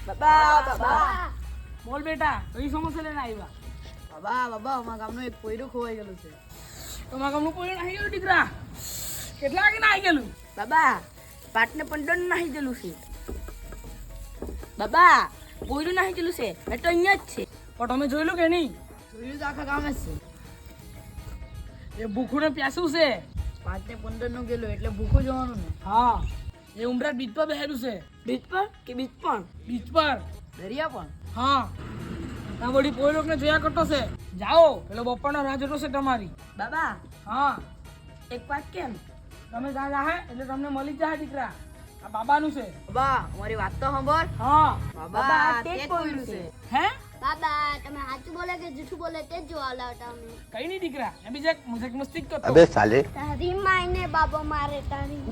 બાબા બોલ બેટા કઈ સમસ્યા લઈને આવ્યા? બાબા અમારા ગામનો એક પોયરું ખોવાઈ ગયેલું છે. તમારા ગામનું કોઈ નાહી ગયેલું દીકરા? કેટલા વાગે નાહી ગયેલું? બાબા 5 ને 15 નાહી ગયેલું છે. બાબા પોયરું નાહી ગયેલું છે એ તો અહીંયા જ છે. પણ તમે જોયેલું કે નહીં? જોયું તો આખા ગામે જ છે. એ ભૂખું ને પ્યાસું છે. 5 ને 15 નું ગયેલું એટલે ભૂખું જવાનું ને. હા એ ઉમરા બીચ પર બેહેલું છે. બીચ પર કે બીચ પણ બીચ પર. દરિયા પણ. હા ત્યાં બધી કોઈ લોકોને જોયા કરતો છે. જાઓ પેલો બપોરનો રાહ જોતો છે તમારી. બાબા હા એક વાત કેમ? તમે ત્યાં જાહે એટલે તમને મળી જાય દીકરા. આ બાબાનું છે. બાબા અમારી વાત તો સાંભળ. હા બાબા તે જ પોયરું છે. હે બાબા તમે સાચું બોલે કે જૂઠું બોલે તે જ જોવા લાવતા અમે. કઈ નહીં દીકરા એ બીજા મજાક મસ્તી જ કરતો. अबे साले તારી માયને બાબા મારે તારી